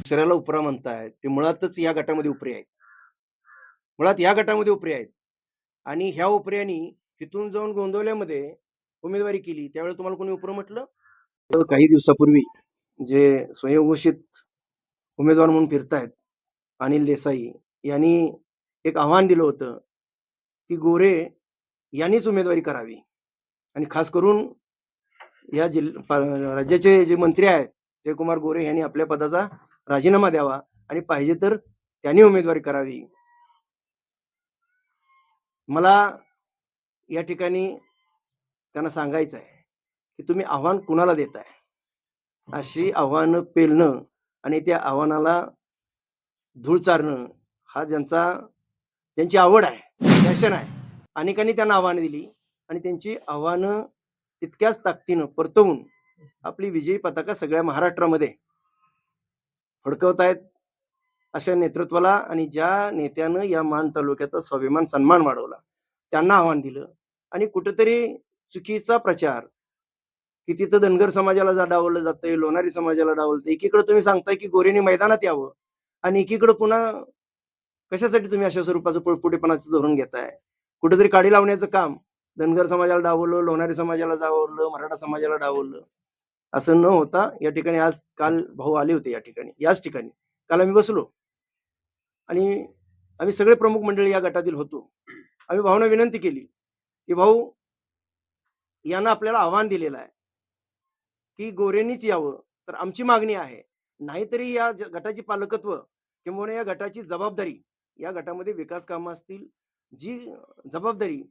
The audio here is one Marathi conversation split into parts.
दुसऱ्याला उपरा म्हणतायत, ते मुळातच या गटामध्ये उपरे आहेत. मुळात या गटामध्ये उपरे आहेत आणि ह्या उपऱ्यांनी तिथून जाऊन गोंदवल्यामध्ये उमेदवारी केली. त्यावेळेला तुम्हाला कोणी उपरं म्हटलं? तर काही दिवसापूर्वी जे स्वयंघोषित उमेदवार म्हणून फिरतायत, अनिल देसाई यांनी एक आव्हान दिलं होतं, की गोरे यांनीच उमेदवारी करावी आणि खास करून या राज्याचे जे मंत्री आहेत, जयकुमार गोरे यांनी आपल्या पदाचा राजीनामा द्यावा आणि पाहिजे तर त्यांनी उमेदवारी करावी. मला या ठिकाणी त्यांना सांगायचं आहे, की तुम्ही आव्हान कुणाला देताय? अशी आव्हानं पेलणं आणि त्या आव्हानाला धूळ चारणं हा ज्यांची आवड आहे, पॅशन आहे. अनेकांनी त्यांना आव्हानं दिली आणि त्यांची आव्हानं तितक्याच ताकदीनं परतवून आपली विजयी पताका सगळ्या महाराष्ट्रामध्ये फडकवतायत. अशा नेतृत्वाला आणि ज्या नेत्यानं या मान तालुक्याचा स्वाभिमान सन्मान वाढवला, त्यांना आव्हान दिलं आणि कुठेतरी चुकीचा प्रचार, की तिथं धनगर समाजाला डावललं जातंय, लोणारी समाजाला डावलतंय. एकीकडे तुम्ही सांगताय, की गोरेंनी मैदानात यावं आणि एकीकडे पुन्हा कशासाठी तुम्ही अशा स्वरूपाचं पळपुटेपणाचं धोरण घेताय? कुठेतरी काडी लावण्याचं काम, धनगर समाजाला डावललं, लोणारी समाजाला डावललं, मराठा समाजाला डावललं. असं न होता या ठिकाणी काल भाऊ आले होते या ठिकाणी, याच ठिकाणी. काल आम्ही बसलो आणि आम्ही सगळे प्रमुख मंडळी या गटातील होतो. आम्ही भाऊंना विनंती केली, की भाऊ यांना आपल्याला आव्हान दिलेलं आहे, की गोरेंनीच यावं. तर आमची मागणी आहे. नाहीतरी या गटाची पालकत्व किंबहुना या गटाची जबाबदारी, या गटामध्ये विकास कामं असतील, जी जबाबदारी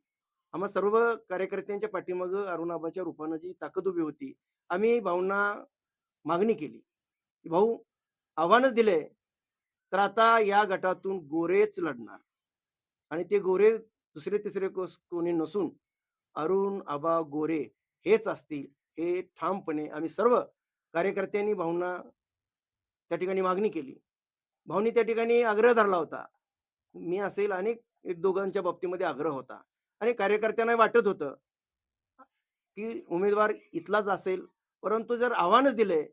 आम्हा सर्व कार्यकर्त्यांच्या पाठीमागं अरुणाबाच्या रूपानं जी ताकद उभी होती. आम्ही भाऊंना मागणी केली, की भाऊ आव्हानच दिलंय, तर आता या गटातून गोरेच लढणार आणि ते गोरे दुसरे तिसरे कोणी नसून अरुण आबा गोरे हेच असतील. हे ठामपणे आम्ही सर्व कार्यकर्त्यांनी भाऊंना त्या ठिकाणी मागणी केली. भाऊंनी त्या ठिकाणी आग्रह धरला होता. मी असेल अनेक एक दोघांच्या बाबतीमध्ये आग्रह होता आणि कार्यकर्त्यांना वाटत होतं, की उमेदवार इथलाच असेल. परंतु जर आव्हानच दिलंय,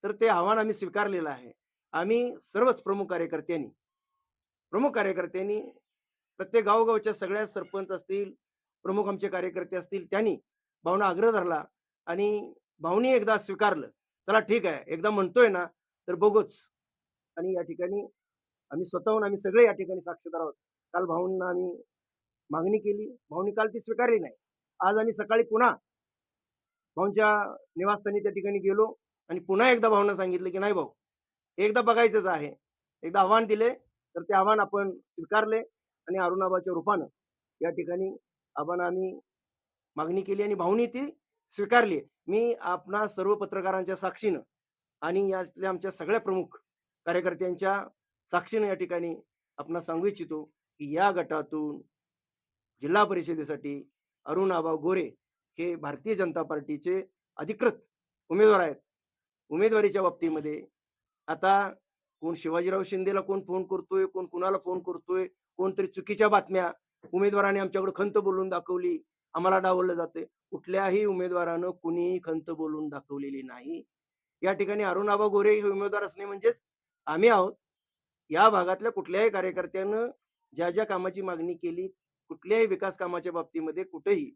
तर ते आव्हान आम्ही स्वीकारलेलं आहे. आम्ही सर्वच प्रमुख कार्यकर्त्यांनी प्रत्येक गावोगावच्या सगळ्या सरपंच असतील, प्रमुख आमचे कार्यकर्ते असतील, त्यांनी भाऊंना आग्रह धरला आणि भाऊनी एकदा स्वीकारलं. चला ठीक आहे, एकदा म्हणतोय ना, तर बघूच. आणि या ठिकाणी आम्ही सगळे या ठिकाणी साक्षीदार आहोत. काल भाऊंना आम्ही मागणी केली. भाऊंनी काल ती स्वीकारली नाही. आज आम्ही सकाळी पुन्हा भाऊंच्या निवासस्थानी त्या ठिकाणी गेलो आणि पुन्हा एकदा भाऊंना सांगितलं, की नाही भाऊ, एकदा बघायचंच आहे. एकदा आव्हान दिले, तर ते आव्हान आपण स्वीकारले आणि अरुणाबाच्या रूपानं या ठिकाणी आम्ही मागणी केली आणि भाऊनी ती स्वीकारली. मी आपणा सर्व पत्रकारांच्या साक्षीनं आणि यातल्या आमच्या सगळ्या प्रमुख कार्यकर्त्यांच्या साक्षीनं या ठिकाणी आपणास सांगू इच्छितो, की या गटातून जिल्हा परिषदेसाठी अरुण आबा गोरे हे भारतीय जनता पार्टीचे अधिकृत उमेदवार आहेत. उमेदवारीच्या बाबतीमध्ये आता कोण शिवाजीराव शिंदेला कोण फोन करतोय, कोण कुणाला फोन करतोय, कोणतरी चुकीच्या बातम्या उमेदवाराने आमच्याकडे खंत बोलून दाखवली, आम्हाला डावललं जाते. कुठल्याही उमेदवारानं कुणीही खंत बोलून दाखवलेली नाही. या ठिकाणी अरुण आबा गोरे हे उमेदवार असणे म्हणजेच आम्ही आहोत. या भागातल्या कुठल्याही कार्यकर्त्यानं ज्या कामाची मागणी केली, कुठल्याही विकास कामाच्या बाबतीमध्ये कुठेही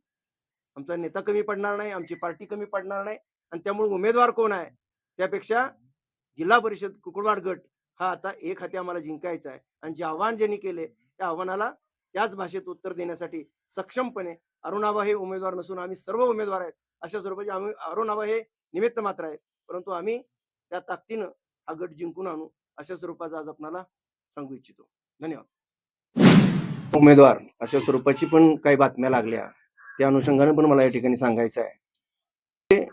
आमचा नेता कमी पडणार नाही, आमची पार्टी कमी पडणार नाही आणि त्यामुळे उमेदवार कोण आहे, त्यापेक्षा जिल्हा परिषद कुकुळवाड गट हा आता एक हाती आम्हाला जिंकायचा आहे आणि जे आव्हान ज्यांनी केले, त्या आव्हानाला त्याच भाषेत उत्तर देण्यासाठी सक्षमपणे अरुणाबा हे उमेदवार नसून आम्ही सर्व उमेदवार आहेत. अशा स्वरूपाचे अरुणाबा हे निमित्त मात्र आहेत. परंतु आम्ही त्या ताकदीनं हा गट जिंकून आणू, अशा स्वरूपाचा आज आपणाला सांगू इच्छितो. धन्यवाद. उमेदवार अशा स्वरूपाची पण काही बातम्या लागल्या. त्या अनुषंगाने पण मला या ठिकाणी सांगायचं आहे.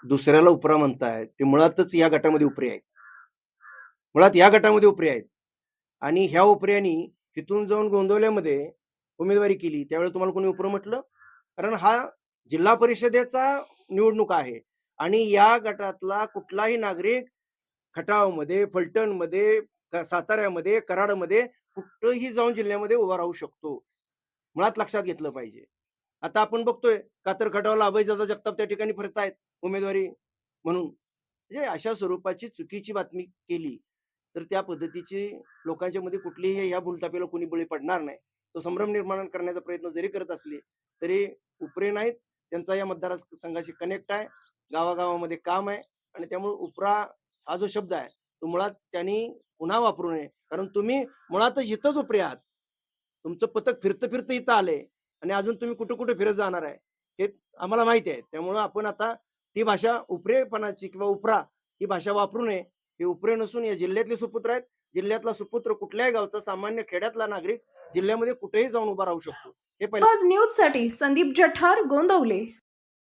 दुसऱ्याला उपरा म्हणतायत, ते मुळातच या गटामध्ये उपरे आहेत. मुळात या गटामध्ये उपरे आहेत आणि ह्या उपऱ्यांनी तिथून जाऊन गोंदवल्यामध्ये उमेदवारी केली. त्यावेळेला तुम्हाला कोणी उपरं म्हटलं? कारण हा जिल्हा परिषदेचा निवडणूक आहे आणि या गटातला कुठलाही नागरिक खटावमध्ये, फलटणमध्ये, साताऱ्यामध्ये, कराडमध्ये कुठंही जाऊन जिल्ह्यामध्ये उभा राहू शकतो. मुळात लक्षात घेतलं पाहिजे. आता आपण बघतोय कातर खटावला अभयदादा जगताप त्या ठिकाणी फिरतायत उमेदवारी म्हणून. म्हणजे अशा स्वरूपाची चुकीची बातमी केली तर त्या पद्धतीची लोकांच्या मध्ये कुठलीही ह्या भूलथापीला कोणी बळी पडणार नाही. तो संभ्रम निर्माण करण्याचा प्रयत्न जरी करत असले, तरी उपरे नाहीत. त्यांचा या मतदारसंघाशी कनेक्ट आहे. गावागावामध्ये काम आहे आणि त्यामुळे उपरा हा जो शब्द आहे, तो मुळात त्यांनी पुन्हा वापरू नये. कारण तुम्ही मुळातच इथंच उपरे आहात. तुमचं पथक फिरतं-फिरतं इथं आलंय आणि अजून तुम्ही कुठं-कुठं फिरत जाणार आहे, हे आम्हाला माहिती आहे. त्यामुळं आपण आता ती भाषा उपरेपणाची किंवा उपरा ही भाषा वापरू नये. हे उपरे नसून या जिल्ह्यातले सुपुत्र आहेत. जिल्ह्यातला सुपुत्र कुठल्याही गावचा सामान्य खेड्यातला नागरिक जिल्ह्यामध्ये कुठेही जाऊन उभा राहू शकतो. हे पहिलं आज न्यूजसाठी संदीप जठार, गोंदवले.